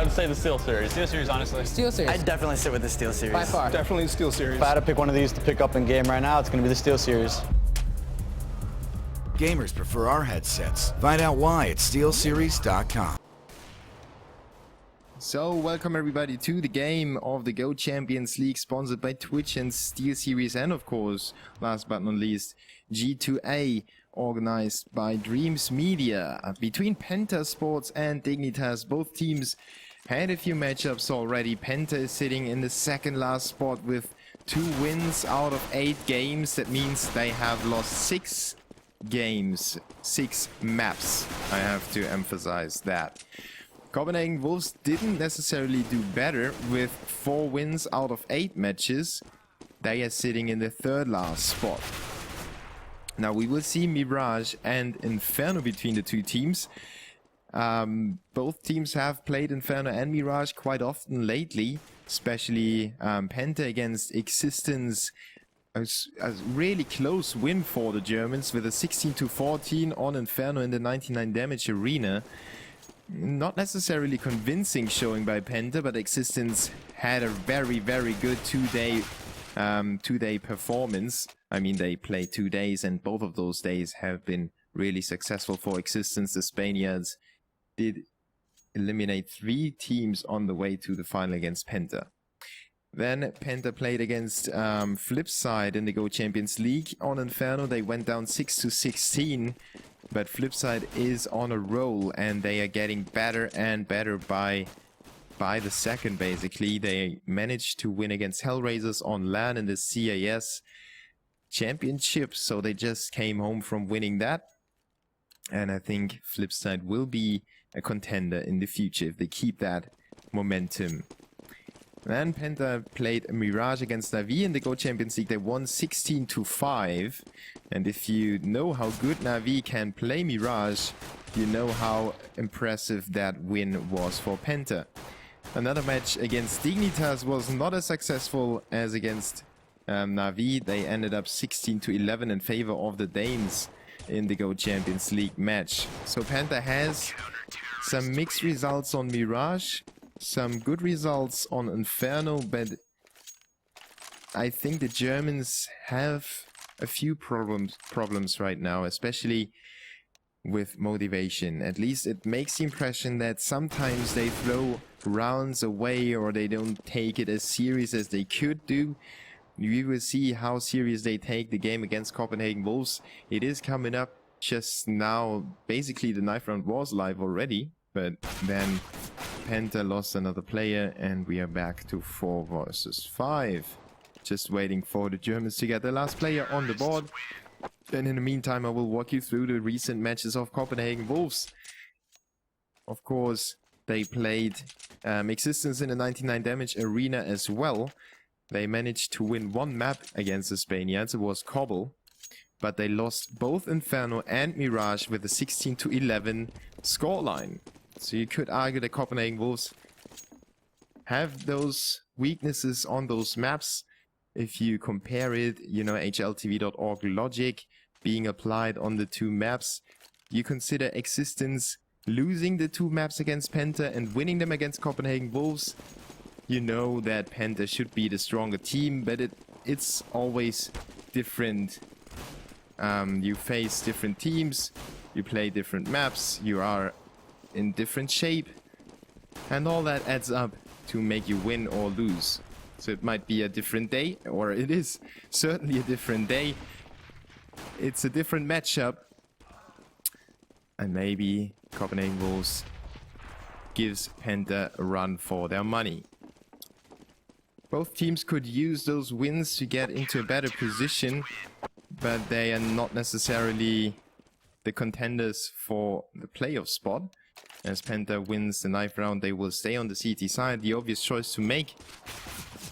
I would say the Steel Series. Steel Series, honestly. Steel Series. I'd definitely sit with the Steel Series. By far. Definitely Steel Series. If I had to pick one of these to pick up in game right now, it's going to be the Steel Series. Gamers prefer our headsets. Find out why at SteelSeries.com. So, welcome everybody to the game of the Go Champions League, sponsored by Twitch and Steel Series, and of course, last but not least, G2A, organized by Dreams Media. Between Penta Sports and Dignitas, both teams had a few matchups already. Penta is sitting in the second last spot with 2 wins out of 8 games. That means they have lost 6 games, 6 maps. I have to emphasize that. Copenhagen Wolves didn't necessarily do better with 4 wins out of 8 matches. They are sitting in the third last spot. Now we will see Mirage and Inferno between the two teams. Both teams have played Inferno and Mirage quite often lately, especially Penta against Existence. A really close win for the Germans with a 16-14 on Inferno in the 99 damage arena. Not necessarily convincing showing by Penta, but Existence had a very good two-day performance. I mean, they played 2 days, and both of those days have been really successful for Existence. The Spaniards did eliminate 3 teams on the way to the final against Penta. Then Penta played against Flipside in the Go Champions League. On Inferno, they went down 6-16, but Flipside is on a roll, and they are getting better and better by the second, basically. They managed to win against Hellraisers on LAN in the CAS Championship, so they just came home from winning that. And I think Flipside will be a contender in the future if they keep that momentum. Then Penta played Mirage against Navi in the Go Champions League. They won 16-5. And if you know how good Navi can play Mirage, you know how impressive that win was for Penta. Another match against Dignitas was not as successful as against Navi. They ended up 16-11 in favor of the Danes in the Go Champions League match. So Penta has some mixed results on Mirage, some good results on Inferno, but I think the Germans have a few problems right now, especially with motivation. At least it makes the impression that sometimes they throw rounds away, or they don't take it as serious as they could do. We will see how serious they take the game against Copenhagen Wolves. It is coming up just now. Basically, the 9th round was live already, but then Penta lost another player, and we are back to 4 versus 5. Just waiting for the Germans to get the last player on the board. Then in the meantime, I will walk you through the recent matches of Copenhagen Wolves. Of course, they played Existence in the 99 damage arena as well. They managed to win 1 map against the Spaniards. It was Cobble. But they lost both Inferno and Mirage with a 16-11 scoreline. So you could argue that Copenhagen Wolves have those weaknesses on those maps. If you compare it, you know, HLTV.org logic being applied on the 2 maps, you consider Existence losing the 2 maps against Penta and winning them against Copenhagen Wolves. You know that Penta should be the stronger team, but it's always different. You face different teams, you play different maps, you are in different shape, and all that adds up to make you win or lose. So it might be a different day, or it is certainly a different day. It's a different matchup, and maybe Copenhagen Wolves gives Penta a run for their money. Both teams could use those wins to get into a better position, but they are not necessarily the contenders for the playoff spot. As Penta wins the 9th round, they will stay on the CT side, the obvious choice to make.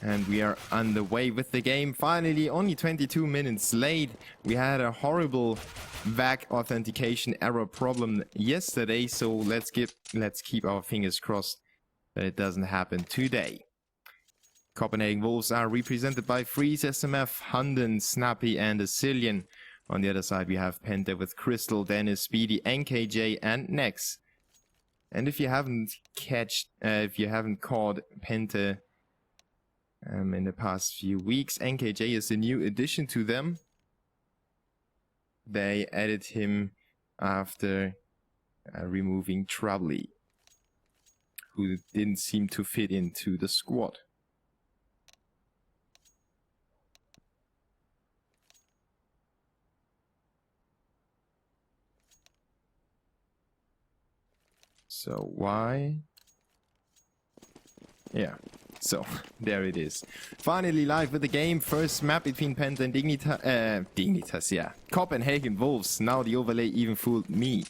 And we are underway with the game. Finally, only 22 minutes late. We had a horrible VAC authentication error problem yesterday, so let's keep our fingers crossed that it doesn't happen today. Copenhagen Wolves are represented by Freeze, SMF, Hunden, Snappy, and Asilian. On the other side, we have Penta with Crystal, Dennis, Speedy, NKJ, and Nex. And if you haven't caught Penta in the past few weeks, NKJ is a new addition to them. They added him after removing Troubley, who didn't seem to fit into the squad. So why? Yeah, so there it is. Finally live with the game. First map between Penta and Dignitas, yeah. Copenhagen Wolves. Now the overlay even fooled me.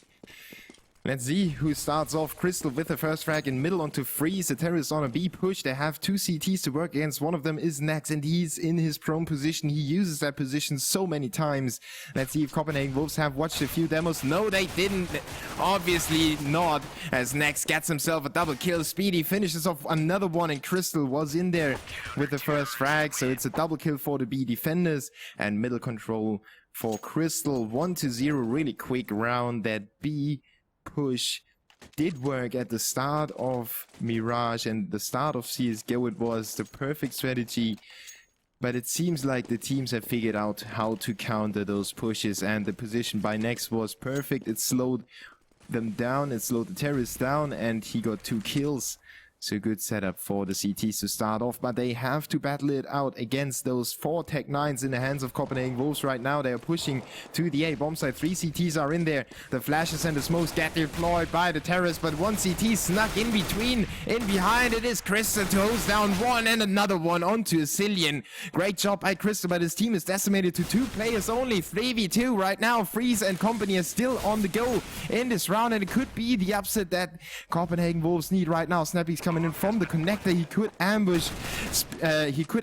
Let's see who starts off. Crystal with the first frag in middle onto Freeze. The terrorists on a B push. They have 2 CTs to work against. One of them is Nex, and he's in his prone position. He uses that position so many times. Let's see if Copenhagen Wolves have watched a few demos. No, they didn't. Obviously not, as Nex gets himself a double kill. Speedy finishes off another one, and Crystal was in there with the first frag. So it's a double kill for the B defenders, and middle control for Crystal. 1-0, really quick round. That B push did work at the start of Mirage and the start of CSGO. It was the perfect strategy, but it seems like the teams have figured out how to counter those pushes, and the position by Nex was perfect. It slowed them down, it slowed the terrorists down, and he got 2 kills. So good setup for the CTs to start off, but they have to battle it out against those 4 Tech 9s in the hands of Copenhagen Wolves right now. They are pushing to the A bomb site. 3 CTs are in there. The flashes and the smokes get deployed by the terrorists, but 1 CT snuck in between. In behind it is Crystal to hose down 1 and another one onto Azilian. Great job by Crystal, but his team is decimated to 2 players only. 3v2 right now. Freeze and company are still on the go in this round, and it could be the upset that Copenhagen Wolves need right now. Snappy's coming in from the connector. He could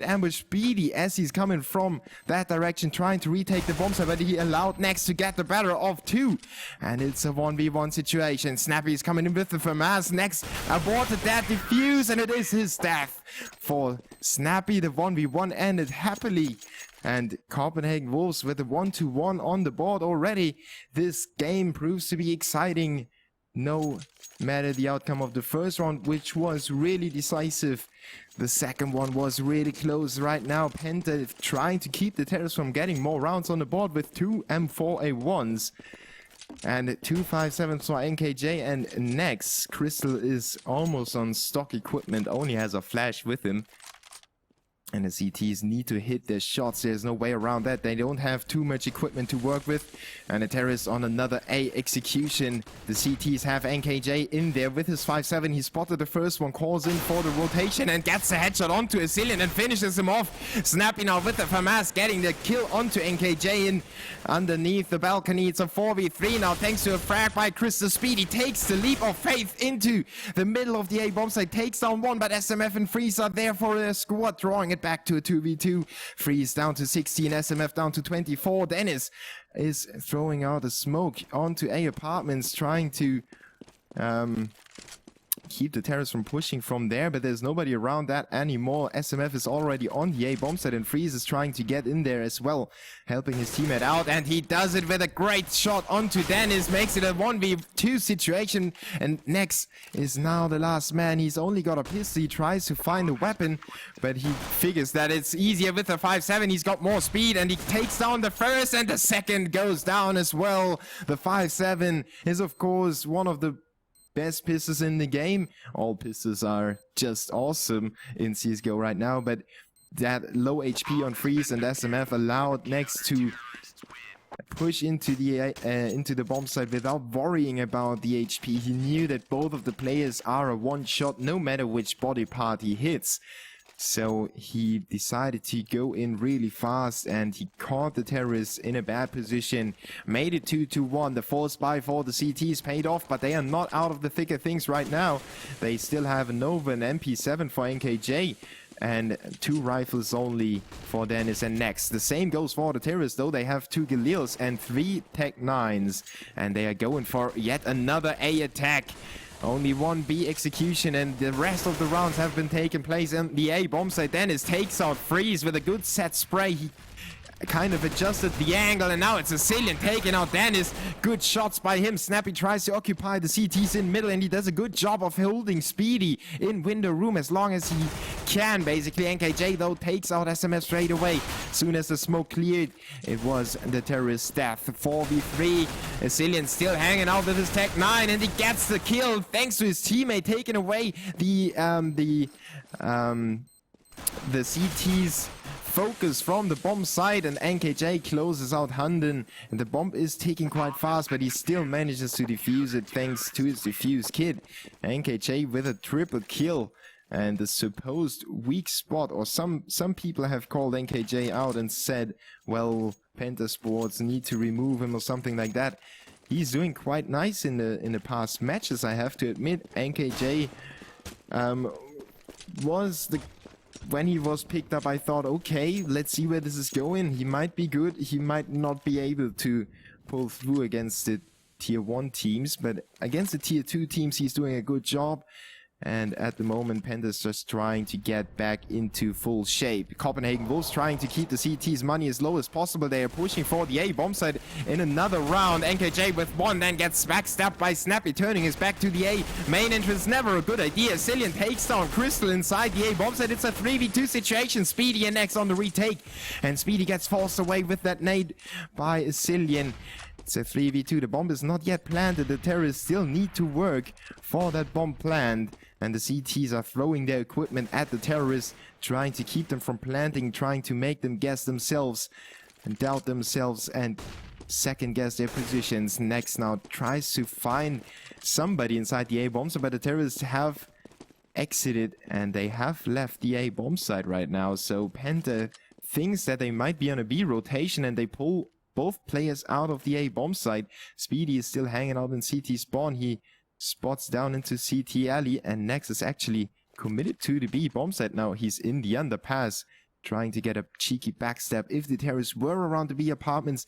ambush Speedy as he's coming from that direction, trying to retake the bomb site, but he allowed Nex to get the better of 2, and it's a 1v1 situation. Snappy is coming in with the FAMAS. Nex aborted that defuse, and it is his death for Snappy. The 1v1 ended happily, and Copenhagen Wolves with a 1-1 on the board already. This game proves to be exciting no matter the outcome of the first round, which was really decisive. The second one was really close right now. Penta trying to keep the terrorists from getting more rounds on the board with 2 M4A1s and 2 5.7s for NKJ and Nex. Crystal is almost on stock equipment, only has a flash with him. And the CTs need to hit their shots. There's no way around that. They don't have too much equipment to work with. And the terrorists on another A execution. The CTs have NKJ in there with his 5.7. He spotted the first one, calls in for the rotation and gets a headshot onto Azilian and finishes him off. Snappy now with the FAMAS, getting the kill onto NKJ in underneath the balcony. It's a 4v3 now thanks to a frag by Crystal. Speedy takes the leap of faith into the middle of the A bomb site. Takes down 1, but SMF and Freeze are there for a squad, drawing it back to a 2v2. Freeze down to 16, SMF down to 24. Dennis is throwing out a smoke onto A apartments, trying to keep the terrorists from pushing from there, but there's nobody around that anymore. SMF is already on the A bomb set, and Freeze is trying to get in there as well, helping his teammate out, and he does it with a great shot onto Dennis, makes it a 1v2 situation, and Nex is now the last man. He's only got a pistol. He tries to find a weapon, but he figures that it's easier with the 5.7. He's got more speed, and he takes down the first, and the second goes down as well. The 5.7 is, of course, one of the best pistols in the game. All pistols are just awesome in CSGO right now, but that low HP on Freeze and SMF allowed Nex to push into the bomb site without worrying about the HP. He knew that both of the players are a one-shot no matter which body part he hits. So he decided to go in really fast, and he caught the terrorists in a bad position. Made it 2-1. The force buy for the CTs paid off, but they are not out of the thick of things right now. They still have a Nova and MP7 for NKJ, and 2 rifles only for Dennis and Nex. The same goes for the terrorists, though. They have 2 Galils and 3 Tech 9s, and they are going for yet another A attack. Only 1 B execution, and the rest of the rounds have been taking place in the A bomb site. Dennis takes out Freeze with a good set spray. He kind of adjusted the angle, and now it's Sicilian taking out Dennis. Good shots by him. Snappy tries to occupy the CTs in middle, and he does a good job of holding Speedy in window room as long as he can, basically. NKJ, though, takes out SMF straight away. Soon as the smoke cleared, it was the terrorist's death. 4v3. Sicilian still hanging out with his Tech 9, and he gets the kill thanks to his teammate taking away the CT's focus from the bomb side, and NKJ closes out Hunden, and the bomb is ticking quite fast, but he still manages to defuse it thanks to his defuse kit. NKJ with a triple kill, and the supposed weak spot, or some people have called NKJ out and said, well, Penta Sports need to remove him or something like that. He's doing quite nice in the past matches, I have to admit. NKJ when he was picked up, I thought, okay, let's see where this is going. He might be good. He might not be able to pull through against the tier 1 teams, but against the tier 2 teams, he's doing a good job. And at the moment, Penta's just trying to get back into full shape. Copenhagen Wolves trying to keep the CT's money as low as possible. They are pushing for the A bomb site in another round. NKJ with one, then gets backstabbed by Snappy, turning his back to the A. Main entrance, never a good idea. Cillian takes down Crystal inside the A bomb site. It's a 3v2 situation. Speedy and X on the retake. And Speedy gets forced away with that nade by Cillian. It's a 3v2. The bomb is not yet planted. The terrorists still need to work for that bomb planned. And the CTs are throwing their equipment at the terrorists, trying to keep them from planting, trying to make them guess themselves and doubt themselves and second guess their positions. Next now tries to find somebody inside the A bomb site, but the terrorists have exited and they have left the A bomb site right now. So Penta thinks that they might be on a B rotation, and they pull both players out of the A bomb site. Speedy is still hanging out in CT spawn. He spots down into CT alley, and Nex is actually committed to the B bomb site now. He's in the underpass, trying to get a cheeky backstab. If the terrorists were around the B apartments,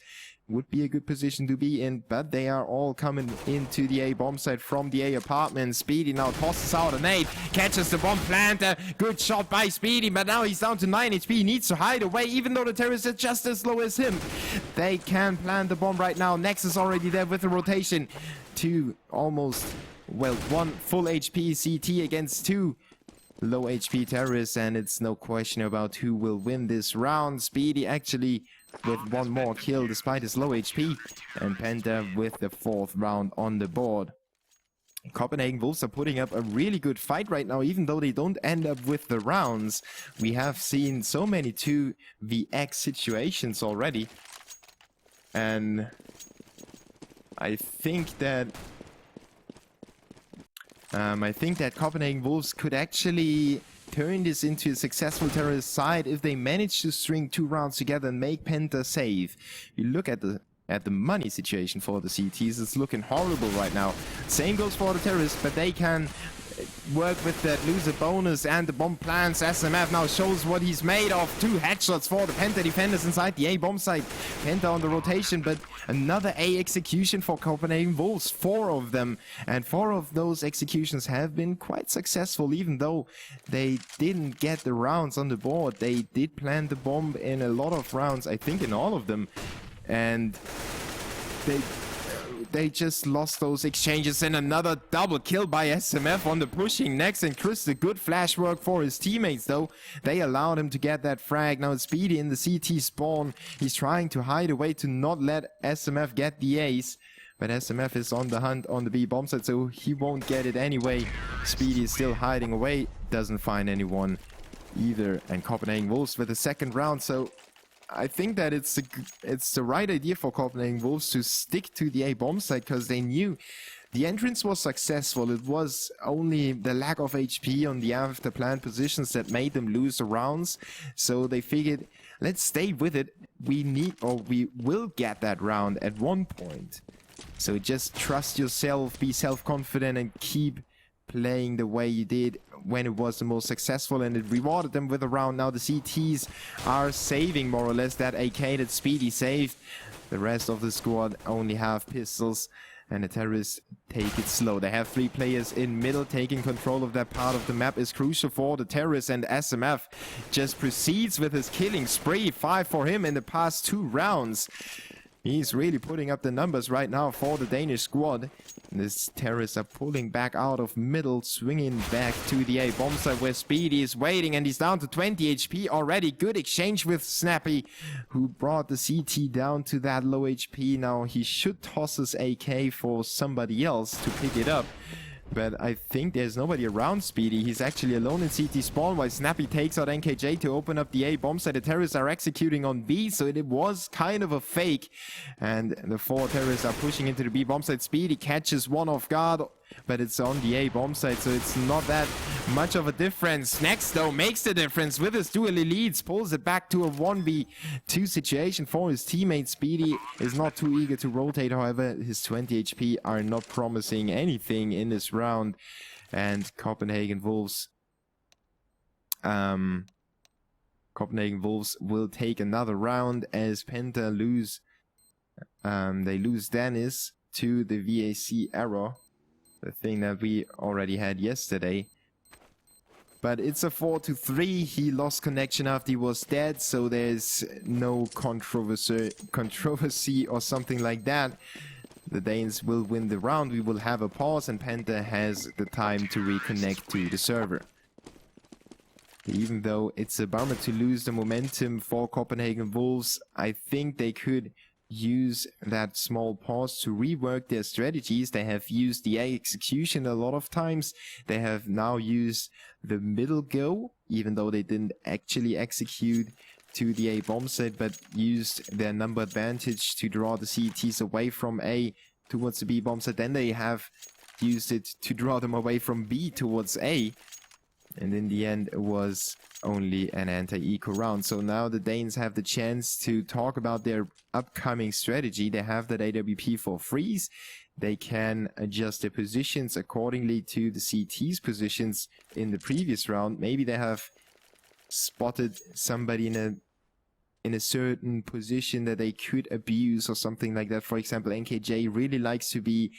would be a good position to be in, but they are all coming into the A bomb site from the A apartment. Speedy now tosses out a nade, catches the bomb planter. Good shot by Speedy, but now he's down to 9 HP. He needs to hide away, even though the terrorists are just as low as him. They can plant the bomb right now. Nex is already there with the rotation. Two almost, well, one full HP CT against two low HP terrorists, and it's no question about who will win this round. Speedy actually with one more kill despite his low HP, and Penta with the 4th round on the board. Copenhagen Wolves are putting up a really good fight right now, even though they don't end up with the rounds. We have seen so many 2vx situations already, and I think that Copenhagen Wolves could actually turn this into a successful terrorist side if they manage to string 2 rounds together and make Penta save. You look at the money situation for the CTs, it's looking horrible right now. Same goes for the terrorists, but they can work with that loser bonus, and the bomb plants. SMF now shows what he's made of. 2 headshots for the Penta defenders inside the A bomb site. Penta on the rotation, but another A execution for Copenhagen Wolves. 4 of them, and 4 of those executions have been quite successful, even though they didn't get the rounds on the board. They did plant the bomb in a lot of rounds, I think in all of them, and they just lost those exchanges. And another double kill by SMF on the pushing next, and Chris, the good flash work for his teammates though. They allowed him to get that frag. Now it's Speedy in the CT spawn. He's trying to hide away to not let SMF get the ace, but SMF is on the hunt on the B bomb site, so he won't get it anyway. Speedy is still hiding away, doesn't find anyone either, and Copenhagen Wolves with the 2nd round. So I think that it's the right idea for Copenhagen Wolves to stick to the A bomb site, because they knew the entrance was successful. It was only the lack of HP on the after plant positions that made them lose the rounds. So they figured, let's stay with it. We will get that round at one point. So just trust yourself, be self-confident, and keep playing the way you did when it was the most successful, and it rewarded them with a round. Now the CTs are saving more or less that AK that Speedy saved. The rest of the squad only have pistols, And the terrorists take it slow. They have 3 players in middle. Taking control of that part of the map is crucial for the terrorists. And SMF just proceeds with his killing spree. 5 for him in the past 2 rounds. He's really putting up the numbers right now for the Danish squad. This terrorists are pulling back out of middle, swinging back to the A bomb site where Speedy is waiting, and he's down to 20 HP already. Good exchange with Snappy, who brought the CT down to that low HP. Now he should toss his AK for somebody else to pick it up. But I think there's nobody around Speedy. He's actually alone in CT spawn while Snappy takes out NKJ to open up the A bomb site. The terrorists are executing on B, so it was kind of a fake. And the 4 terrorists are pushing into the B bomb site. Speedy catches one off guard, but it's on the A bomb site, so it's not that much of a difference. Next, though, makes the difference with his dual elites, pulls it back to a 1v2 situation for his teammate. Speedy is not too eager to rotate, however, his 20 HP are not promising anything in this round. And Copenhagen Wolves will take another round as Penta lose. They lose Dennis to the VAC error. The thing that we already had yesterday. But it's a 4-3. He lost connection after he was dead, so there's no controversy or something like that. The Danes will win the round. We will have a pause, and Penta has the time to reconnect to the server. Even though it's a bummer to lose the momentum for Copenhagen Wolves, I think they could use that small pause to rework their strategies. They have used the execution a lot of times. They have now used the middle go, even though they didn't actually execute to the A bomb site, but used their number advantage to draw the CTs away from A towards the B bomb site. Then they have used it to draw them away from B towards A. And in the end, it was only an anti-eco round. So now the Danes have the chance to talk about their upcoming strategy. They have that AWP for freeze. They can adjust their positions accordingly to the CT's positions in the previous round. Maybe they have spotted somebody in a certain position that they could abuse or something like that. For example, NKJ really likes to be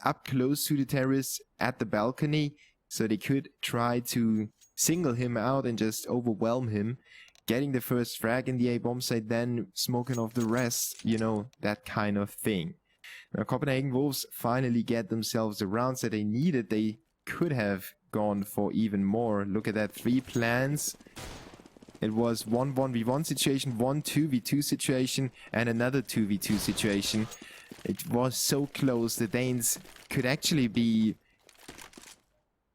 up close to the terrorists at the balcony. So they could try to single him out and just overwhelm him, getting the first frag in the A bomb site, then smoking off the rest, you know, that kind of thing. Now Copenhagen Wolves finally get themselves the rounds that they needed. They could have gone for even more. Look at that, 3 plans. It was 1 1v1 situation, 1 2v2 situation, and another 2v2 situation. It was so close. The Danes could actually be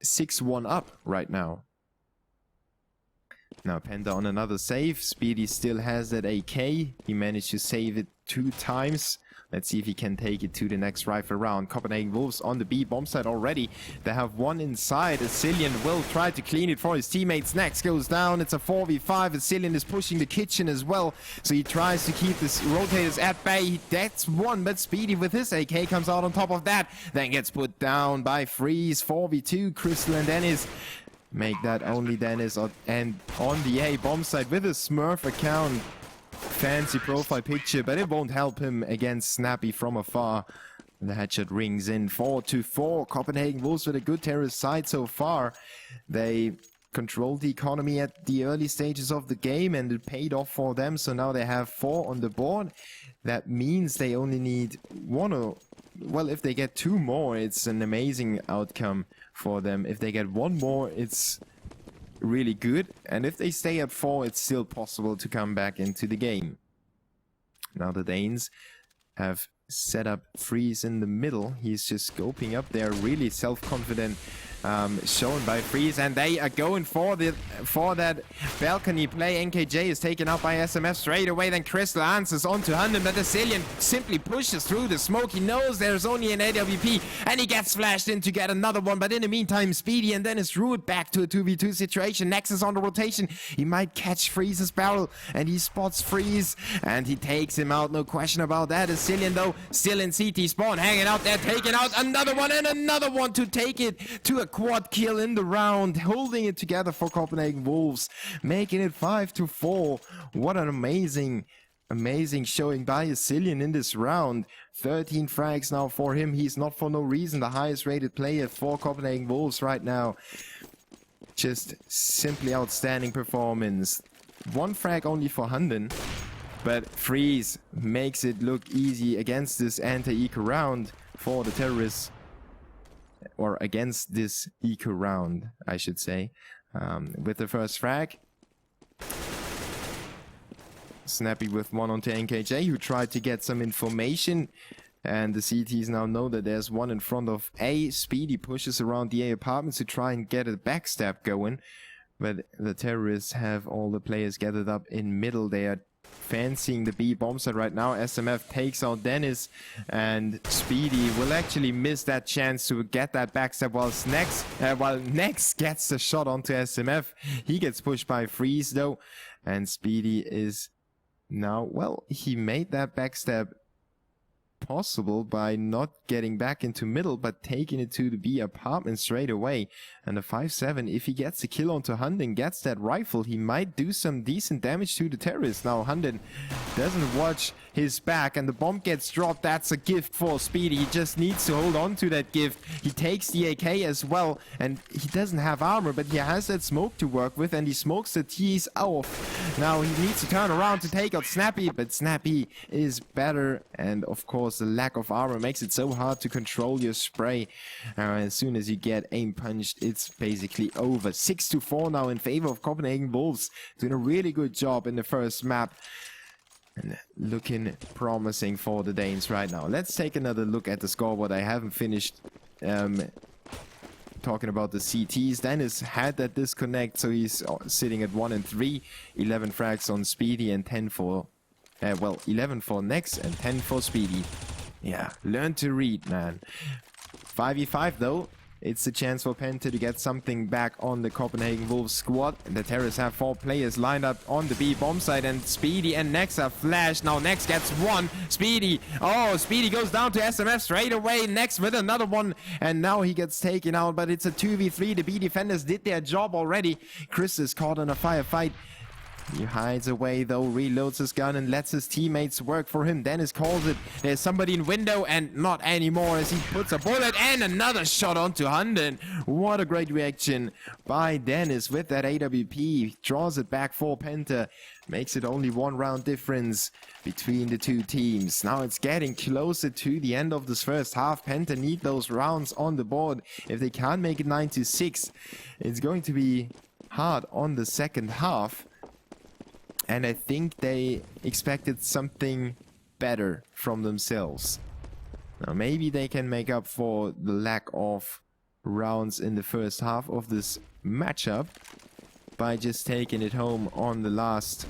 6-1 up right now. Now Penta on another save. Speedy still has that AK. He managed to save it 2 times. Let's see if he can take it to the next rifle round. Copenhagen Wolves on the B bomb site already. They have 1 inside. Azilian will try to clean it for his teammates. Next goes down. It's a 4v5. Azilian is pushing the kitchen as well. So he tries to keep his rotators at bay. That's 1, but Speedy with his AK comes out on top of that. Then gets put down by Freeze. 4v2. Crystal and Dennis make that only Dennis. And on the A bomb site with a Smurf account. Fancy profile picture, but it won't help him against Snappy from afar. The headshot rings in. 4-4. Copenhagen Wolves with a good terrorist side so far. They controlled the economy at the early stages of the game, and it paid off for them. So now they have 4 on the board. That means they only need 1 or... Well, if they get 2 more, it's an amazing outcome for them. If they get 1 more, it's really good, and if they stay at 4, it's still possible to come back into the game. Now the Danes have set up Freeze in the middle. He's just scoping up there, really self-confident, shown by Freeze, and they are going for that balcony play. NKJ is taken out by SMF straight away. Then Crystal answers onto Hunden, but the Azilian simply pushes through the smoke. He knows there's only an AWP, and he gets flashed in to get another one. But in the meantime, Speedy and Dennis drew it back to a 2v2 situation. Nexus on the rotation. He might catch Freeze's barrel, and he spots Freeze, and he takes him out. No question about that. Azilian, though, still in CT spawn, hanging out there, taking out another one and another one to take it to a quad kill in the round, holding it together for Copenhagen Wolves, making it 5-4. What an amazing amazing showing by Asilian in this round. 13 frags now for him. He's not for no reason the highest rated player for Copenhagen Wolves right now. Just simply outstanding performance. 1 frag only for Hunden, but Freeze makes it look easy against this anti-eco round for the terrorists. Or against this eco round, I should say. With the first frag. Snappy with one onto NKJ, who tried to get some information. And the CTs now know that there's one in front of A. Speedy pushes around the A apartments to try and get a backstab going. But the terrorists have all the players gathered up in middle. They are fancying the B bomb site right now. SMF takes out Dennis, and Speedy will actually miss that chance to get that backstab while Nex gets the shot onto SMF. He gets pushed by Freeze though, and Speedy is now, well, he made that backstab possible by not getting back into middle, but taking it to the B apartment straight away. And the 5-7, if he gets a kill onto Hunden, gets that rifle, he might do some decent damage to the terrorists. Now Hunden doesn't watch his back, and the bomb gets dropped. That's a gift for Speedy. He just needs to hold on to that gift. He takes the AK as well, and he doesn't have armor, but he has that smoke to work with, and he smokes the T's off. Now he needs to turn around to take out Snappy, but Snappy is better, and of course the lack of armor makes it so hard to control your spray. As soon as you get aim punched, it's basically over. 6-4 now in favor of Copenhagen Wolves, doing a really good job in the first map. And looking promising for the Danes right now. Let's take another look at the scoreboard. I haven't finished talking about the CTs. Dennis had that disconnect, so he's sitting at 1 and 3. 11 frags on Speedy and 10 for... 11 for Nex and 10 for Speedy. Yeah, learn to read, man. 5v5 though. It's a chance for Penta to get something back on the Copenhagen Wolves squad. The terrorists have 4 players lined up on the B bomb site, and Speedy and Nex are flashed. Now Nex gets one. Speedy. Oh, Speedy goes down to SMF straight away. Nex with another one, and now he gets taken out, but it's a 2v3. The B defenders did their job already. Chris is caught in a firefight. He hides away though, reloads his gun and lets his teammates work for him. Dennis calls it. There's somebody in window, and not anymore, as he puts a bullet and another shot onto Hunden. What a great reaction by Dennis with that AWP. Draws it back for Penta. Makes it only 1 round difference between the two teams. Now it's getting closer to the end of this first half. Penta need those rounds on the board. If they can't make it 9-6, it's going to be hard on the second half. And I think they expected something better from themselves. Now maybe they can make up for the lack of rounds in the first half of this matchup by just taking it home on the last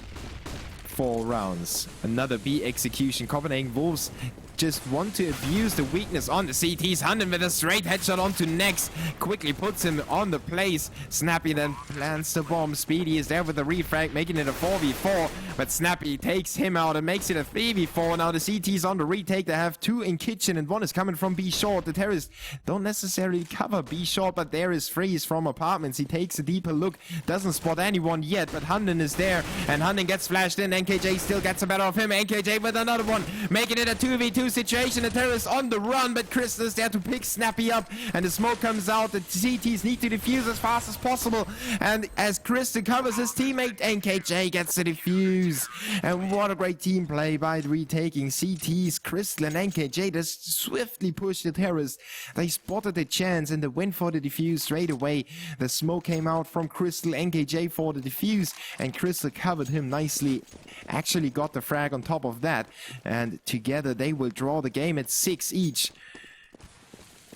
4 rounds. Another B execution. Copenhagen Wolves just want to abuse the weakness on the CTs. Hunden with a straight headshot onto Nex. Quickly puts him on the place. Snappy then plants the bomb. Speedy is there with the refrag, making it a 4v4. But Snappy takes him out and makes it a 3v4. Now the CTs on the retake. They have 2 in kitchen, and 1 is coming from B short. The terrorists don't necessarily cover B short, but there is Freeze from apartments. He takes a deeper look. Doesn't spot anyone yet, but Hunden is there. And Hunden gets flashed in. NKJ still gets the better of him. NKJ with another one, making it a 2v2 situation. The terrorists on the run, but Chris is there to pick Snappy up, and the smoke comes out. The CTs need to defuse as fast as possible, and as Chris covers his teammate, NKJ gets the defuse. And what a great team play by the retaking CTs. Crystal and NKJ just swiftly push the terrorists. They spotted the chance and they went for the defuse straight away. The smoke came out from Crystal, NKJ for the defuse, and Crystal covered him nicely. Actually got the frag on top of that, and together they will draw the game at 6 each.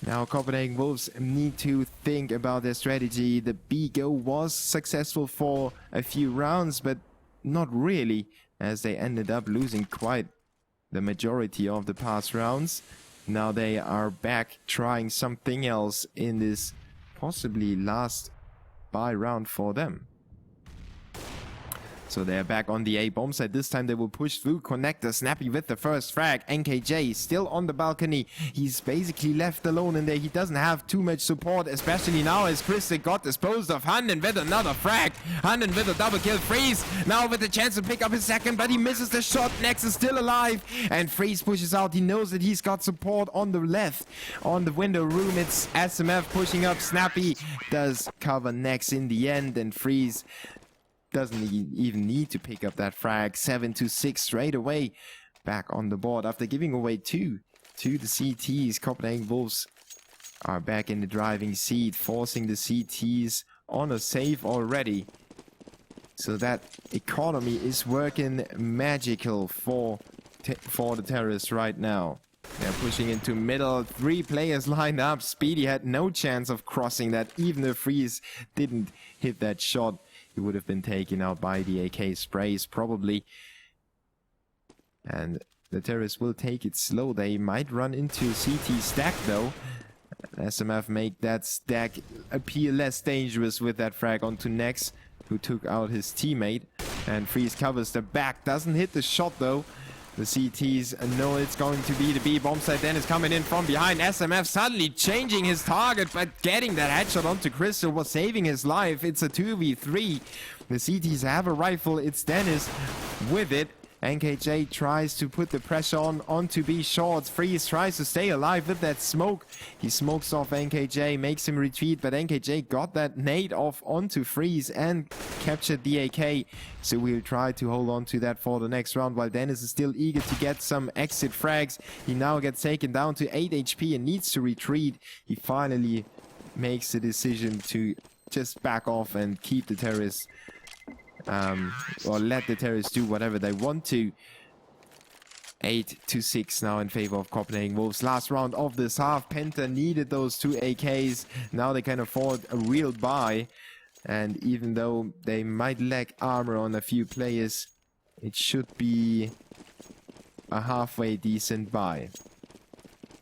Now Copenhagen Wolves need to think about their strategy. The B-Go was successful for a few rounds, but not really, as they ended up losing quite the majority of the past rounds. Now they are back trying something else in this possibly last buy round for them. So they're back on the A bomb site. This time they will push through connector. Snappy with the first frag. NKJ still on the balcony. He's basically left alone in there. He doesn't have too much support, especially now as Krista got disposed of. Handen with another frag. Handen with a double kill. Freeze now with the chance to pick up his second, but he misses the shot. Nex is still alive, and Freeze pushes out. He knows that he's got support on the left. On the window room, it's SMF pushing up. Snappy does cover Nex in the end, and Freeze doesn't even need to pick up that frag. 7-6 straight away back on the board after giving away 2 to the CTs. Copenhagen Wolves are back in the driving seat, forcing the CTs on a save already. So that economy is working magical for the terrorists right now. They're pushing into middle. 3 players lined up. Speedy had no chance of crossing that. Even if Freeze didn't hit that shot, he would have been taken out by the AK sprays probably. And the terrorists will take it slow. They might run into CT stack though. SMF make that stack appear less dangerous with that frag onto Nex, who took out his teammate. And Freeze covers the back. Doesn't hit the shot though. The CTs know it's going to be the B bomb site. Then is coming in from behind. SMF suddenly changing his target, but getting that headshot onto Crystal was saving his life. It's a 2v3. The CTs have a rifle. It's Dennis with it. NKJ tries to put the pressure onto B shorts. Freeze tries to stay alive with that smoke. He smokes off NKJ, makes him retreat, but NKJ got that nade off onto Freeze and captured the AK. So we'll try to hold on to that for the next round, while Dennis is still eager to get some exit frags. He now gets taken down to 8 HP and needs to retreat. He finally makes the decision to just back off and keep the terrorists or let the terrorists do whatever they want to. 8-6 now in favor of Copenhagen Wolves. Last round of this half. Penta needed those 2 AKs. Now they can afford a real buy. And even though they might lack armor on a few players, it should be a halfway decent buy.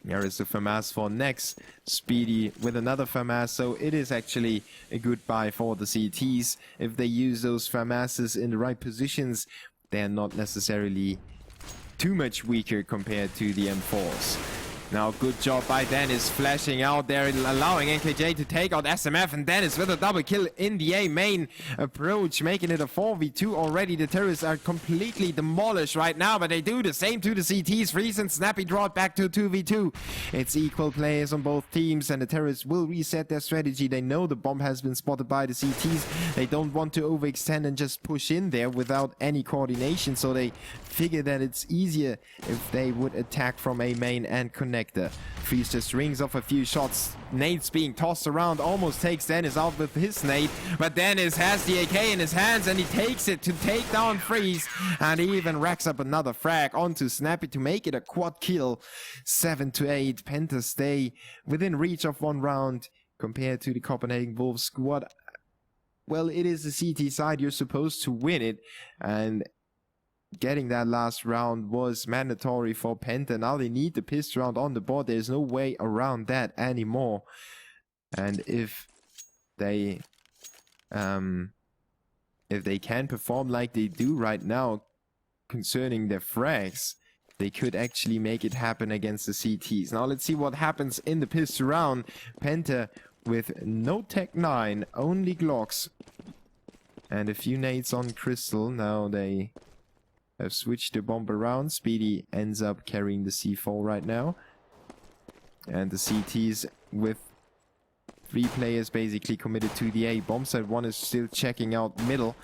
There is the FAMAS for Nex. Speedy with another FAMAS, so it is actually a good buy for the CTs. If they use those FAMASs in the right positions, they're not necessarily too much weaker compared to the M4s. Now, good job by Dennis, flashing out there, allowing NKJ to take out SMF, and Dennis with a double kill in the A main approach, making it a 4v2 already. The terrorists are completely demolished right now, but they do the same to the CTs. Freeze and Snappy draw it back to 2v2. It's equal players on both teams, and the terrorists will reset their strategy. They know the bomb has been spotted by the CTs. They don't want to overextend and just push in there without any coordination, so they figure that it's easier if they would attack from A main and connector. Freeze just rings off a few shots. Nades being tossed around, almost takes Dennis out with his nade, but Dennis has the AK in his hands and he takes it to take down Freeze, and he even racks up another frag onto Snappy to make it a quad kill. 7-8. Penta stay within reach of 1 round compared to the Copenhagen Wolves squad. Well, it is the CT side, you're supposed to win it, and getting that last round was mandatory for Penta. Now they need the pistol round on the board. There's no way around that anymore. And if they can perform like they do right now concerning their frags, they could actually make it happen against the CTs. Now let's see what happens in the pistol round. Penta with no Tech 9, only Glocks, and a few nades on Crystal. Now they have switched the bomb around. Speedy ends up carrying the C4 right now. And the CTs with 3 players basically committed to the A bomb site. One is still checking out middle.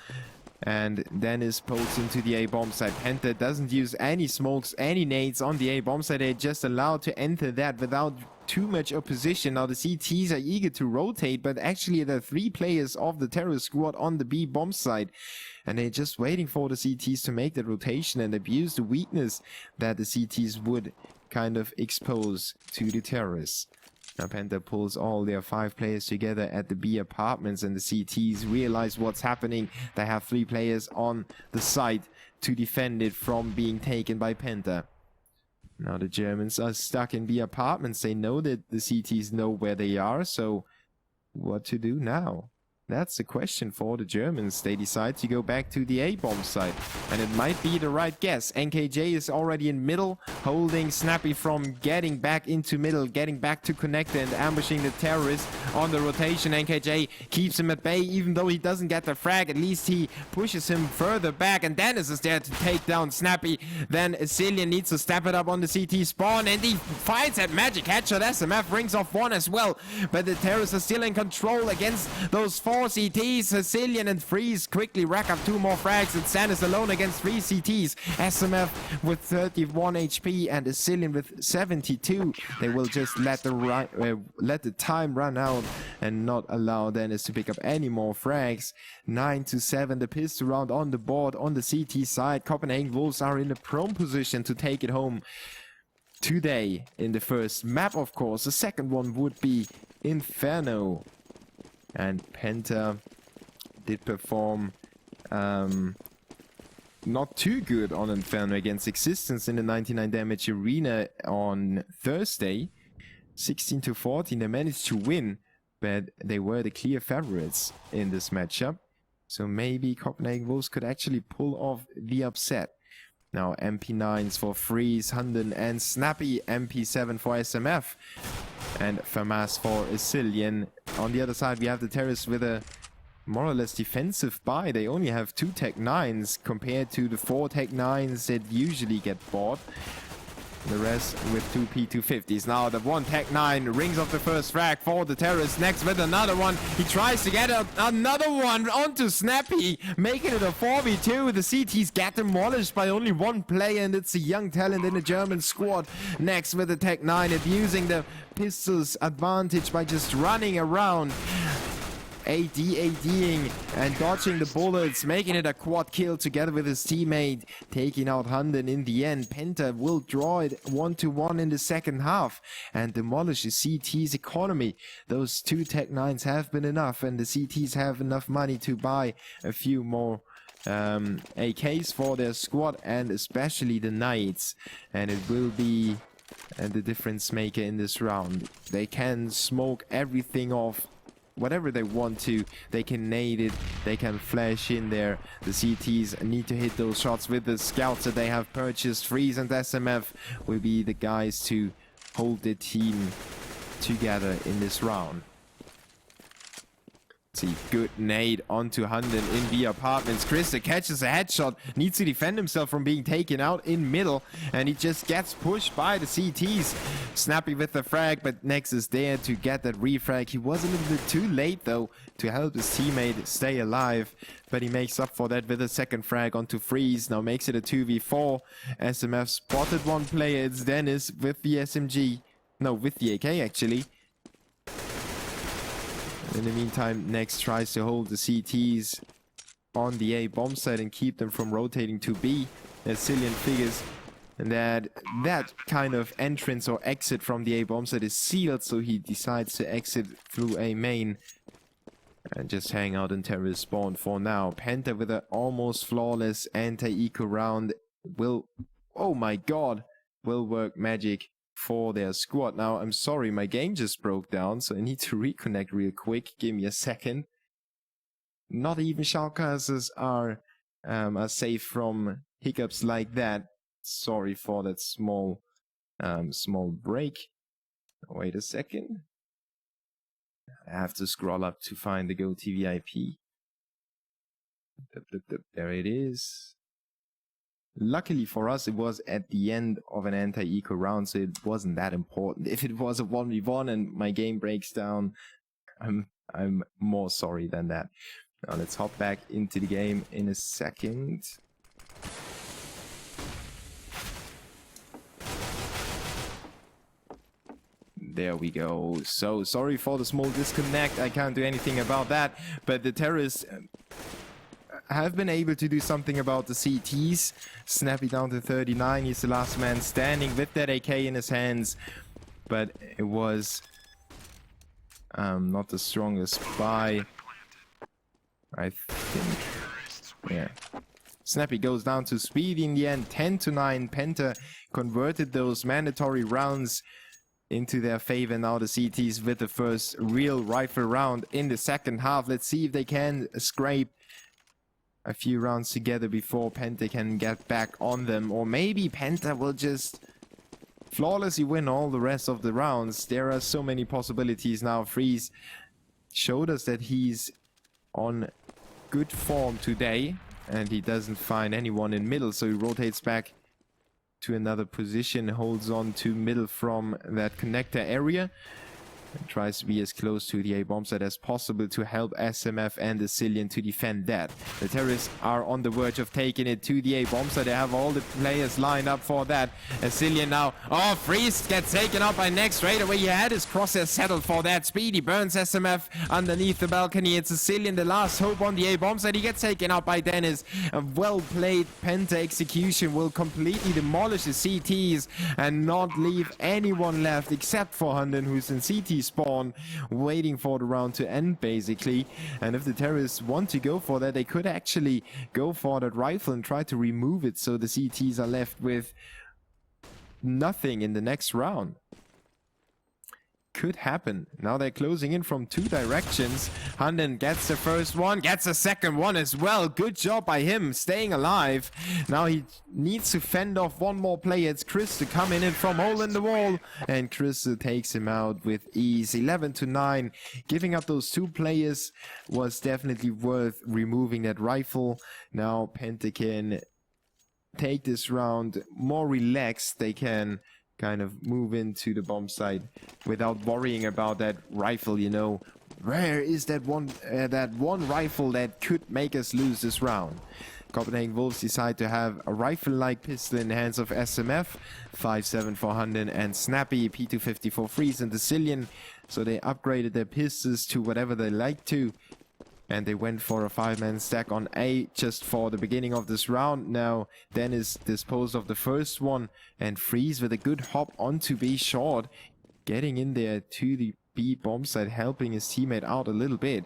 And Dennis pulls into the A bomb site. Penta doesn't use any smokes, any nades on the A bomb site. They're just allowed to enter that without too much opposition. Now the CTs are eager to rotate, but actually there are 3 players of the terrorist squad on the B bomb site. And they're just waiting for the CTs to make that rotation and abuse the weakness that the CTs would kind of expose to the terrorists. Now Penta pulls all their 5 players together at the B apartments, and the CTs realize what's happening. They have 3 players on the site to defend it from being taken by Penta. Now the Germans are stuck in B apartments. They know that the CTs know where they are, so what to do now? That's the question for the Germans. They decide to go back to the A-bomb site. And it might be the right guess. NKJ is already in middle, holding Snappy from getting back into middle, getting back to connector and ambushing the terrorist on the rotation. NKJ keeps him at bay, even though he doesn't get the frag. At least he pushes him further back. And Dennis is there to take down Snappy. Then Cillian needs to step it up on the CT spawn. And he finds that magic headshot. SMF rings off one as well. But the terrorists are still in control against those 4 CTs. Cillian and Freeze quickly rack up 2 more frags, and Sand is alone against 3 CTs. SMF with 31 HP and Cillian with 72. They will just let the time run out and not allow Dennis to pick up any more frags. 9-7, the pistol round on the board on the CT side. Copenhagen Wolves are in a prone position to take it home today in the first map, of course. The second one would be Inferno. And Penta did perform not too good on Inferno against Existence in the 99 damage arena on Thursday. 16-14, they managed to win, but they were the clear favorites in this matchup. So maybe Copenhagen Wolves could actually pull off the upset. Now MP9s for Freeze, Hunden and Snappy, MP7 for SMF. And FAMAS for Cillian. On the other side, we have the terrorists with a more or less defensive buy. They only have 2 Tech 9s compared to the 4 Tech 9s that usually get bought. The rest with 2 P250s. Now the 1 Tech 9 rings off the first frag for the terrorists. Next with another one. He tries to get another one onto Snappy, making it a 4v2. The CTs get demolished by only 1 player, and it's a young talent in the German squad. Next with the Tech 9, abusing the pistol's advantage by just running around. ADing and dodging the bullets, making it a quad kill together with his teammate, taking out Hunden in the end. Penta will draw it 1-1 in the second half and demolish the CT's economy. Those 2 Tech 9s have been enough, and the CTs have enough money to buy a few more AKs for their squad, and especially the Knights. And it will be the difference maker in this round. They can smoke everything off, whatever they want to. They can nade it, they can flash in there. The CTs need to hit those shots with the scouts that they have purchased. Freeze and SMF will be the guys to hold the team together in this round. See, good nade onto Hunden in the apartments. Krista catches a headshot, needs to defend himself from being taken out in middle, and he just gets pushed by the CTs. Snappy with the frag, but Nex is there to get that refrag. He was a little bit too late though to help his teammate stay alive, but he makes up for that with a second frag onto Freeze. Now makes it a 2v4. SMF spotted 1 player. It's Dennis with the SMG. No, with the AK actually. In the meantime, Nex tries to hold the CTs on the A bomb site and keep them from rotating to B. As Cillian figures that kind of entrance or exit from the A bomb site is sealed, so he decides to exit through A main and just hang out in terrorist spawn for now. Penta with an almost flawless anti-eco round will, oh my god, will work magic for their squad. Now, I'm sorry, my game just broke down, so I need to reconnect real quick. Give me a second. Not even shoutcasters are safe from hiccups like that. Sorry for that small break. Wait a second. I have to scroll up to find the GoTV IP. There it is. Luckily for us, it was at the end of an anti-eco round, so it wasn't that important. If it was a 1v1 and my game breaks down, I'm more sorry than that. Now let's hop back into the game in a second. There we go. So sorry for the small disconnect. I can't do anything about that, but the terrorists have been able to do something about the CTs. Snappy down to 39. He's the last man standing with that AK in his hands. But it was not the strongest buy, I think. Yeah. Snappy goes down to speed in the end. 10-9. Penta converted those mandatory rounds into their favor. Now the CTs with the first real rifle round in the second half. Let's see if they can scrape a few rounds together before Penta can get back on them. Or maybe Penta will just flawlessly win all the rest of the rounds. There are so many possibilities now. Freeze showed us that he's on good form today, and he doesn't find anyone in middle, so he rotates back to another position, holds on to middle from that connector area, and tries to be as close to the A bomb site as possible to help SMF and the Cillian to defend that. The terrorists are on the verge of taking it to the A bomb site. They have all the players lined up for that. Cillian now, oh, Freeze gets taken out by Next straight away. He had his crosshair settled for that. Speedy burns SMF underneath the balcony. It's a Cillian, the last hope on the A bomb site. He gets taken out by Dennis. A well-played Penta execution will completely demolish the CTs and not leave anyone left except for Hunden, who's in CT spawn waiting for the round to end basically. And if the terrorists want to go for that, they could actually go for that rifle and try to remove it, so the CTs are left with nothing in the next round. Could happen. Now they're closing in from two directions. Hunden gets the first one, gets the second one as well. Good job by him staying alive. Now he needs to fend off one more player. It's Chris coming in from hole in the wall, and Chris takes him out with ease. 11-9. Giving up those two players was definitely worth removing that rifle. Now Penta can take this round more relaxed. They can kind of move into the bomb site without worrying about that rifle, you know. Where is that one rifle that could make us lose this round? Copenhagen Wolves decide to have a rifle-like pistol in the hands of SMF, 5.7 for Hunden and Snappy, P250 for Freeze and the Cillian. So they upgraded their pistols to whatever they like to, and they went for a 5-man stack on A just for the beginning of this round. Now Dennis disposed of the first one, and Freeze with a good hop onto B short, getting in there to the B bomb site, helping his teammate out a little bit.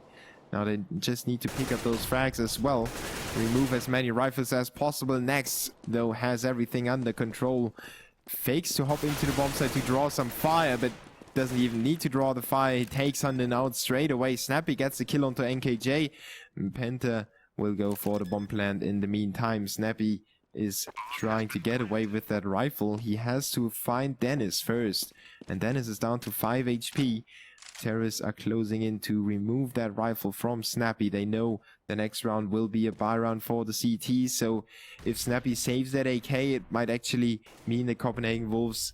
Now they just need to pick up those frags as well, remove as many rifles as possible. Next though has everything under control, fakes to hop into the bomb site to draw some fire, but doesn't even need to draw the fire. He takes Hunden out straight away. Snappy gets the kill onto NKJ. Penta will go for the bomb plant in the meantime. Snappy is trying to get away with that rifle. He has to find Dennis first, and Dennis is down to 5 HP. Terrorists are closing in to remove that rifle from Snappy. They know the next round will be a buy round for the CT, so if Snappy saves that AK, it might actually mean the Copenhagen Wolves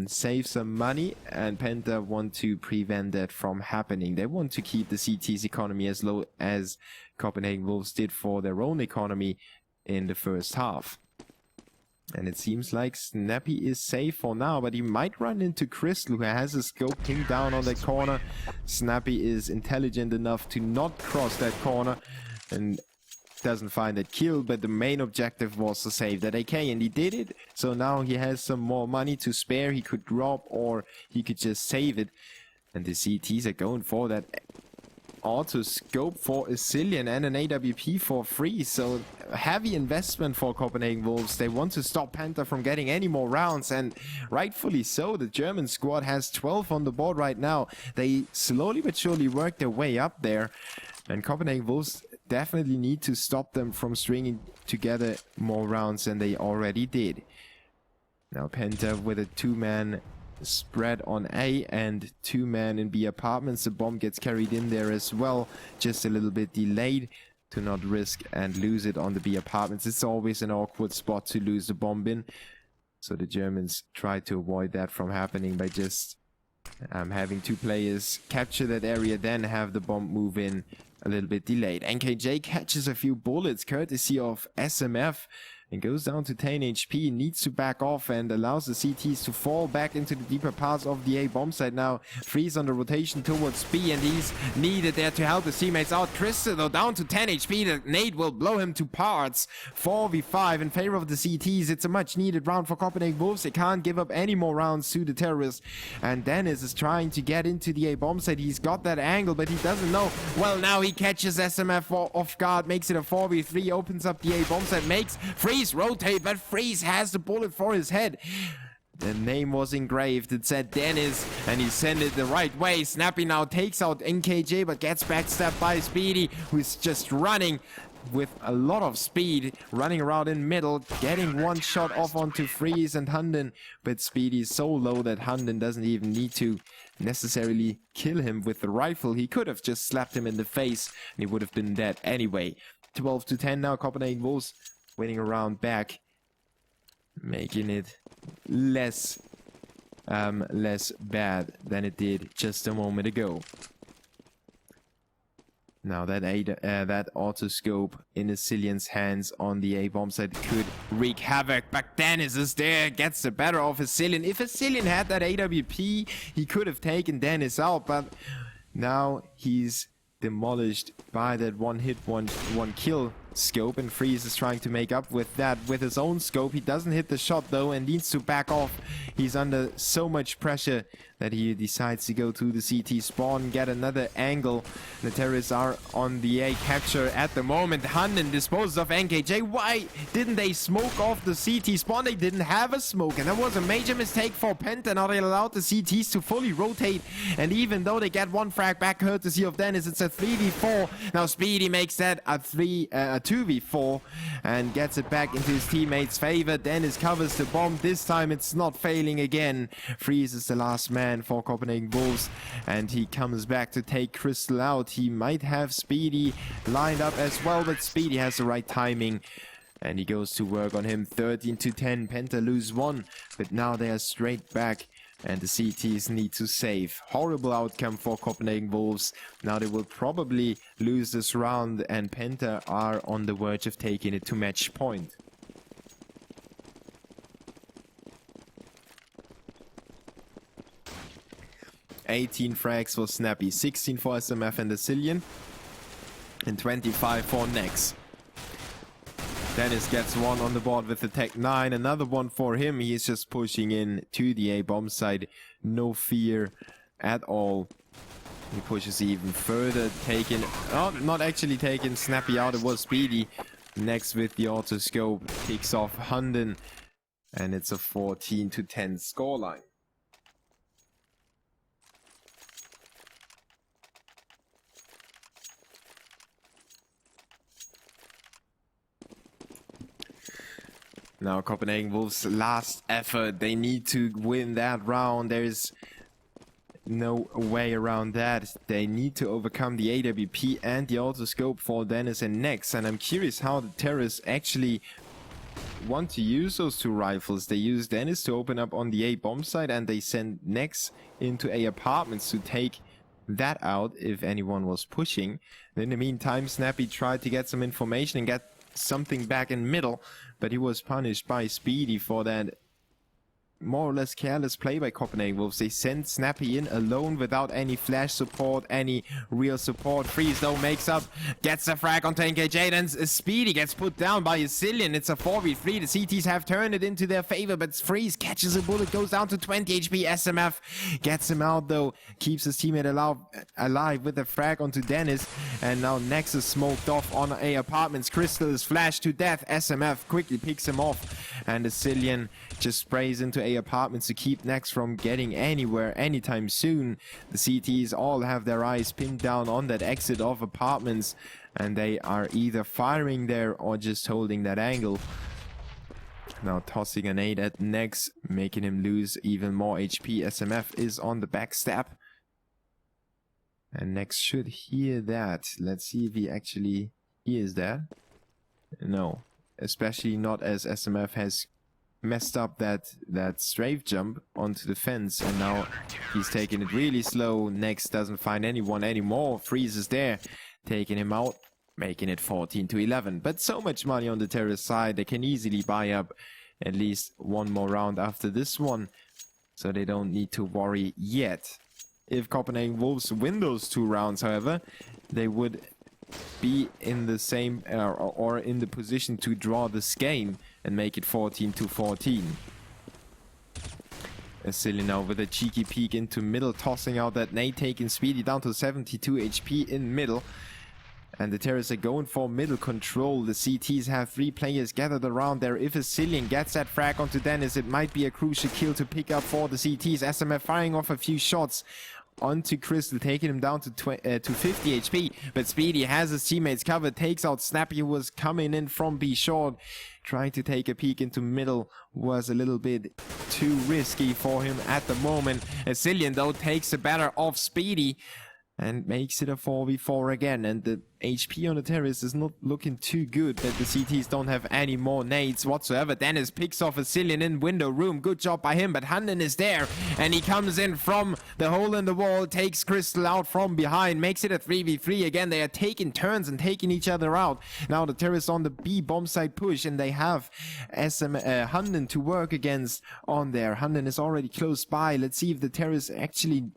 save some money, and Penta want to prevent that from happening. They want to keep the CT's economy as low as Copenhagen Wolves did for their own economy in the first half. And it seems like Snappy is safe for now, but he might run into Crystal, who has a scope pinned down on that corner. Snappy is intelligent enough to not cross that corner and doesn't find that kill, but the main objective was to save that AK, and he did it. So now he has some more money to spare. He could drop, or he could just save it. And the CTs are going for that auto scope for a Cillian and an AWP for free. So heavy investment for Copenhagen Wolves. They want to stop Penta from getting any more rounds, and rightfully so. The German squad has 12 on the board right now. They slowly but surely work their way up there, and Copenhagen Wolves definitely need to stop them from stringing together more rounds than they already did. Now Penta with a 2-man spread on A and 2-man in B apartments. The bomb gets carried in there as well, just a little bit delayed to not risk and lose it on the B apartments. It's always an awkward spot to lose the bomb in, so the Germans try to avoid that from happening by just having two players capture that area, then have the bomb move in a little bit delayed. NKJ catches a few bullets courtesy of SMF and goes down to 10 HP, needs to back off and allows the CTs to fall back into the deeper parts of the A bomb site. Now Freeze on the rotation towards B, and he's needed there to help his teammates out. Trista though down to 10 HP, the nade will blow him to parts. 4v5 in favor of the CTs. It's a much needed round for Copenhagen Wolves. They can't give up any more rounds to the terrorists, and Dennis is trying to get into the A bomb site. He's got that angle, but he doesn't know. Well, now he catches SMF off guard, makes it a 4v3, opens up the A bomb site, makes Freeze rotate, but Freeze has the bullet for his head. The name was engraved. It said Dennis, and he sent it the right way. Snappy now takes out NKJ, but gets backstabbed by Speedy, who's just running with a lot of speed, running around in middle, getting one shot off onto Freeze and Hunden. But Speedy is so low that Hunden doesn't even need to necessarily kill him with the rifle. He could have just slapped him in the face, and he would have been dead anyway. 12-10 now. Copenhagen Wolves winning a round back, making it less bad than it did just a moment ago. Now that autoscope in Asilian's hands on the A-bomb side could wreak havoc, but Dennis is there, gets the better of Asilian. If Asilian had that AWP, he could have taken Dennis out, but now he's demolished by that one hit, one kill scope, and Freeze is trying to make up with that with his own scope. He doesn't hit the shot though and needs to back off. He's under so much pressure that he decides to go to the CT spawn, get another angle. The terrorists are on the A capture at the moment. Hunden disposes of NKJ. Why didn't they smoke off the CT spawn? They didn't have a smoke, and that was a major mistake for Penta. Now they allowed the CTs to fully rotate, and even though they get one frag back courtesy of Dennis, it's a 3v4. Now Speedy makes that a 2v4 and gets it back into his teammates' favor. Dennis covers the bomb. This time it's not failing again. Freeze is the last man for Copenhagen Wolves, and he comes back to take Crystal out. He might have Speedy lined up as well, but Speedy has the right timing, and he goes to work on him. 13-10. Penta lose one, but now they are straight back, and the CTs need to save. Horrible outcome for Copenhagen Wolves. Now they will probably lose this round, and Penta are on the verge of taking it to match point. 18 frags for Snappy, 16 for SMF and Asilian, and 25 for Nex. Dennis gets one on the board with the Tech 9, another one for him. He is just pushing in to the A-bomb side, no fear at all. He pushes even further, taking, oh, not actually taking Snappy out, it was Speedy. Next with the autoscope, kicks off Hunden, and it's a 14-10 scoreline. Now Copenhagen Wolves' last effort. They need to win that round. There is no way around that. They need to overcome the AWP and the autoscope for Dennis and Nex. And I'm curious how the terrorists actually want to use those two rifles. They use Dennis to open up on the A bomb side, and they send Nex into A apartments to take that out if anyone was pushing. In the meantime, Snappy tried to get some information and get something back in middle, but he was punished by Speedy for that more or less careless play by Copenhagen Wolves. They sent Snappy in alone without any flash support, any real support. Freeze though makes up, gets a frag onto NKJ, then Speedy gets put down by Asilian. It's a 4v3. The CTs have turned it into their favor, but Freeze catches a bullet, goes down to 20 HP. SMF gets him out though, keeps his teammate alive with a frag onto Dennis, and now Nex is smoked off on A apartments. Crystal is flashed to death. SMF quickly picks him off, and Asilian just sprays into A apartments to keep Nex from getting anywhere anytime soon. The CTs all have their eyes pinned down on that exit of apartments, and they are either firing there or just holding that angle. Now tossing an 8 at Nex, making him lose even more HP. SMF is on the backstab, and Nex should hear that. Let's see if he actually hears that. No, especially not as SMF has messed up that strafe jump onto the fence, and now he's taking it really slow. Nex doesn't find anyone anymore. Freeze is there, taking him out, making it 14-11. But so much money on the terrorist side, they can easily buy up at least one more round after this one, so they don't need to worry yet. If Copenhagen Wolves win those 2 rounds, however, they would be in the same or in the position to draw this game and make it 14-14. Asilian now with a cheeky peek into middle, tossing out that nade, taking Speedy down to 72 HP in middle. And the terrorists are going for middle control. The CTs have 3 players gathered around there. If a Cillian gets that frag onto Dennis, it might be a crucial kill to pick up for the CTs. SMF firing off a few shots onto Crystal, taking him down to 50 HP. But Speedy has his teammates covered, takes out Snappy, who was coming in from B short. Trying to take a peek into middle was a little bit too risky for him at the moment. A Cillian, though, takes the better of Speedy and makes it a 4v4 again. And the HP on the terrorist is not looking too good, but the CTs don't have any more nades whatsoever. Dennis picks off a Cillian in window room. Good job by him, but Handen is there, and he comes in from the hole in the wall, takes Crystal out from behind, makes it a 3v3 again. They are taking turns and taking each other out. Now the terrorists on the B bomb site push, and they have Handen to work against on there. Handen is already close by. Let's see if the terrorists actually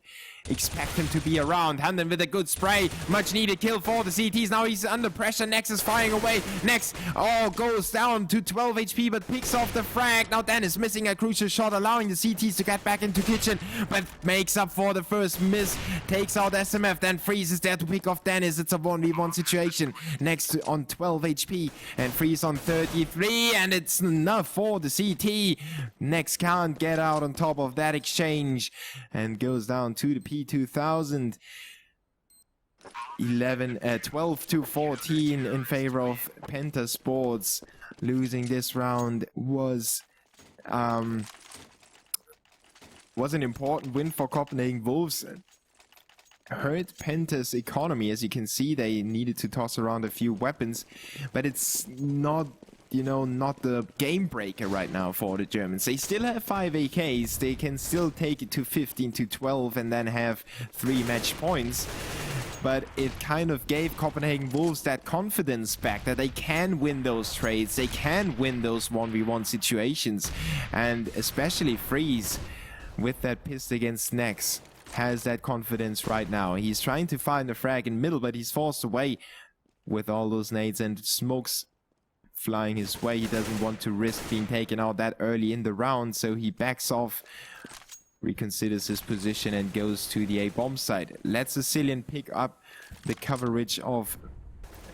expect him to be around. Handen with a good spray. Much needed kill for the CTs. Now he's under pressure. Nex is firing away. Nex, goes down to 12 HP, but picks off the frag. Now Dennis missing a crucial shot, allowing the CTs to get back into kitchen, but makes up for the first miss. Takes out SMF. Then Freeze is there to pick off Dennis. It's a 1v1 situation. Nex on 12 HP and Freeze on 33, and it's enough for the CT. Nex can't get out on top of that exchange and goes down to the P2000. 12 to 14 in favor of Penta Sports. Losing this round was an important win for Copenhagen Wolves. Hurt Penta's economy. As you can see, they needed to toss around a few weapons, but it's not, not the game breaker right now for the Germans. They still have 5 AKs. They can still take it to 15 to 12 and then have 3 match points. But it kind of gave Copenhagen Wolves that confidence back that they can win those trades. They can win those 1v1 situations. And especially Freeze, with that pissed against Nex, has that confidence right now. He's trying to find a frag in middle, but he's forced away with all those nades and smokes flying his way. He doesn't want to risk being taken out that early in the round, so he backs off, reconsiders his position, and goes to the A bomb site. Lets the Cillian pick up the coverage of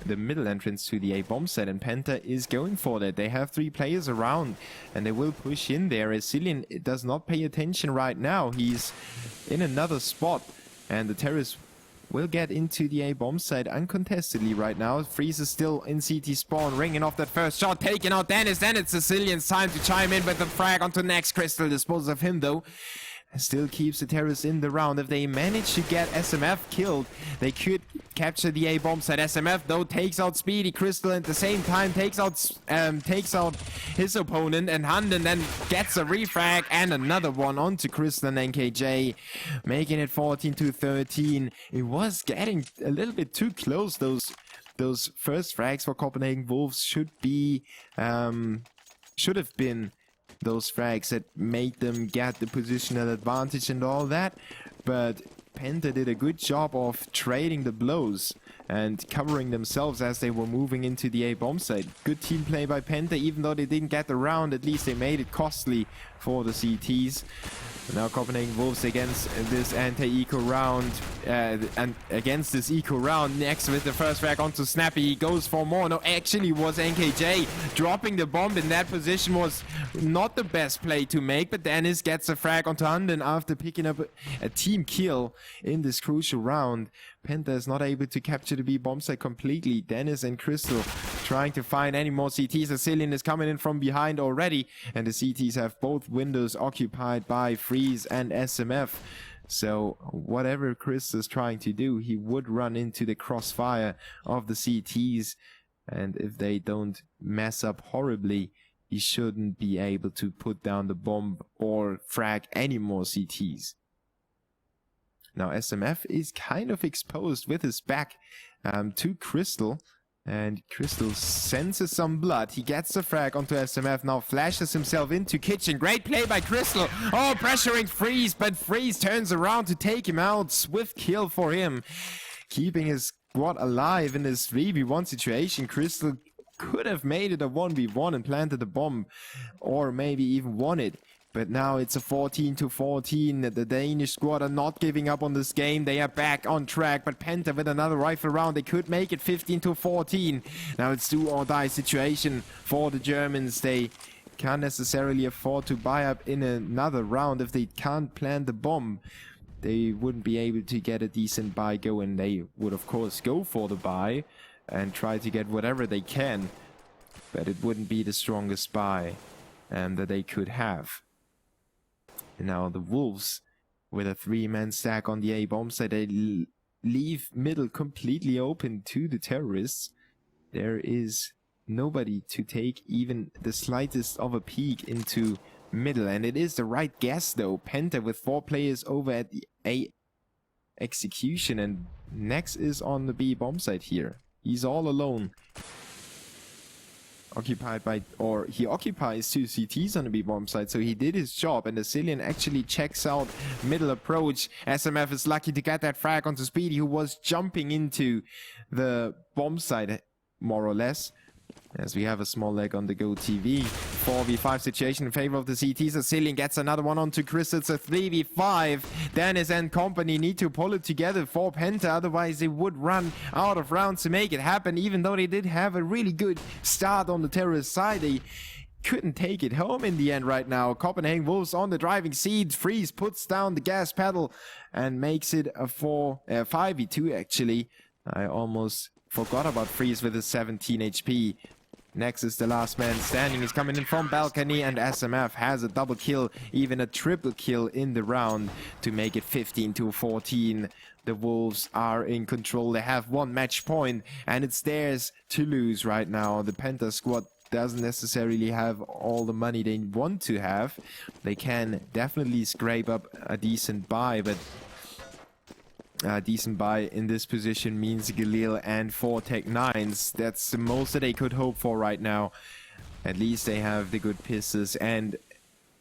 the middle entrance to the A bomb site, and Penta is going for that. They have 3 players around, and they will push in there. As Cillian does not pay attention right now. He's in another spot, and the terrorists will get into the A bomb site uncontestedly right now. Freeze is still in CT spawn, ringing off that first shot, taking out Dennis. Then it's the Cillian's time to chime in with the frag onto Nex. Crystal disposes of him though. Still keeps the terrorists in the round. If they manage to get SMF killed, they could capture the A bomb site. SMF though takes out Speedy. Crystal at the same time takes out his opponent, and Handen then gets a refrag and another one onto Crystal and NKJ, making it 14 to 13. It was getting a little bit too close. Those first frags for Copenhagen Wolves should have been those frags that made them get the positional advantage and all that, but Penta did a good job of trading the blows and covering themselves as they were moving into the A bomb site. Good team play by Penta. Even though they didn't get the round, at least they made it costly for the CTs. Now Copenhagen Wolves against this anti-eco round, and against this eco round. Next with the first frag onto Snappy, he goes for more. No, actually was NKJ. Dropping the bomb in that position was not the best play to make, but Dennis gets a frag onto Handen after picking up a team kill in this crucial round. Penta is not able to capture the B bomb site completely. Dennis and Crystal trying to find any more CTs. The Cillian is coming in from behind already, and the CTs have both windows occupied by Freeze and SMF. So whatever Chris is trying to do, he would run into the crossfire of the CTs, and if they don't mess up horribly, he shouldn't be able to put down the bomb or frag any more CTs. Now SMF is kind of exposed with his back to Crystal, and Crystal senses some blood. He gets the frag onto SMF, now flashes himself into kitchen. Great play by Crystal. Oh, pressuring Freeze, but Freeze turns around to take him out. Swift kill for him, keeping his squad alive in this 3v1 situation. Crystal could have made it a 1v1 and planted the bomb, or maybe even won it But now it's a 14-14. The Danish squad are not giving up on this game. They are back on track. But Penta with another rifle round. They could make it 15-14. Now it's do or die situation for the Germans. They can't necessarily afford to buy up in another round. If they can't plant the bomb, they wouldn't be able to get a decent buy going. They would of course go for the buy and try to get whatever they can. But it wouldn't be the strongest buy that they could have. And now the Wolves with a 3-man stack on the A bomb site. They leave middle completely open to the terrorists. There is nobody to take even the slightest of a peek into middle. And it is the right guess though. Penta with 4 players over at the A execution. And Nex is on the B bomb site here. He's all alone. Occupied by, or he occupies 2 CTs on the B bomb site, so he did his job, and the Cillian actually checks out middle approach. SMF is lucky to get that frag onto Speedy, who was jumping into the bomb site, more or less. As we have a small leg on the Go TV. 4v5 situation in favor of the CTs. The Cillian gets another one onto Chris. It's a 3v5. Dennis and company need to pull it together for Penta. Otherwise, they would run out of rounds to make it happen. Even though they did have a really good start on the terrorist side, they couldn't take it home in the end right now. Copenhagen Wolves on the driving seat. Freeze puts down the gas pedal and makes it a 5v2 actually. I almost forgot about Freeze with his 17 HP. Next is the last man standing. He's coming in from balcony, and SMF has a double kill, even a triple kill in the round to make it 15-14. The Wolves are in control. They have 1 match point, and it's theirs to lose right now. The Penta squad doesn't necessarily have all the money they want to have. They can definitely scrape up a decent buy, but a decent buy in this position means Galil and 4 Tech 9s. That's the most that they could hope for right now. At least they have the good pistols and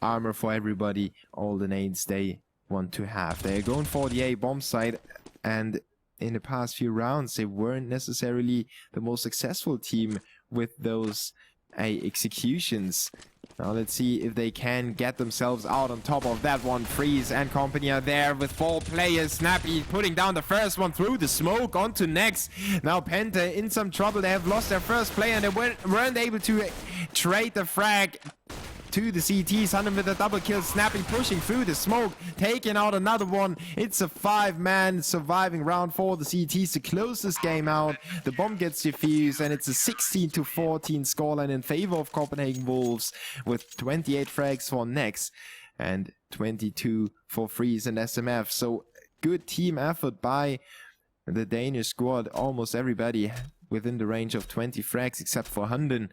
armor for everybody, all the nades they want to have. They're going for the A bomb site, and in the past few rounds they weren't necessarily the most successful team with those A executions. Now let's see if they can get themselves out on top of that one. Freeze and company are there with 4 players. Snappy putting down the first one through the smoke onto Nex. Now Penta in some trouble. They have lost their first player and they weren't able to trade the frag to the CTs. Hunter with a double kill. Snappy pushing through the smoke, taking out another one. It's a 5-man surviving round for the CTs to close this game out. The bomb gets defused, and it's a 16-14 scoreline in favor of Copenhagen Wolves, with 28 frags for Nex and 22 for Freeze and SMF. So good team effort by the Danish squad. Almost everybody within the range of 20 frags except for Hunden.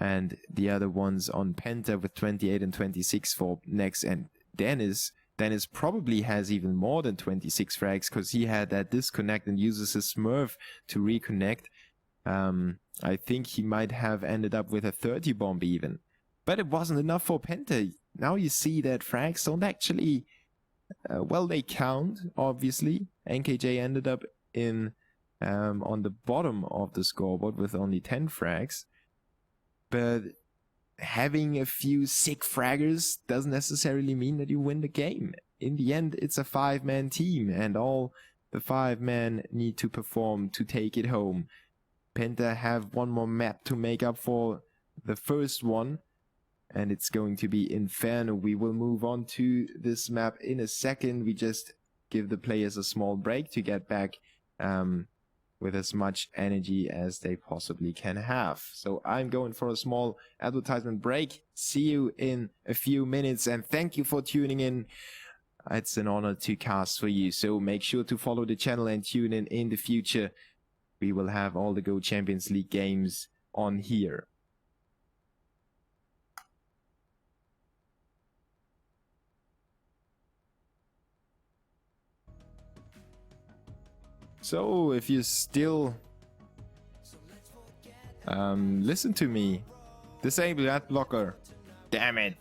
And the other ones on Penta with 28 and 26 for Nex and Dennis. Dennis probably has even more than 26 frags because he had that disconnect and uses his Smurf to reconnect. I think he might have ended up with a 30 bomb even. But it wasn't enough for Penta. Now you see that frags don't actually... well, they count, obviously. NKJ ended up in on the bottom of the scoreboard with only 10 frags. But having a few sick fraggers doesn't necessarily mean that you win the game. In the end, it's a 5-man team, and all the 5 men need to perform to take it home. Penta have 1 more map to make up for the first one, and it's going to be Inferno. We will move on to this map in a second. We just give the players a small break to get back with as much energy as they possibly can have. So I'm going for a small advertisement break. See you in a few minutes, and thank you for tuning in. It's an honor to cast for you, so make sure to follow the channel and tune in the future. We will have all the Go Champions League games on here. So, if you still listen to me, disable that blocker. Damn it.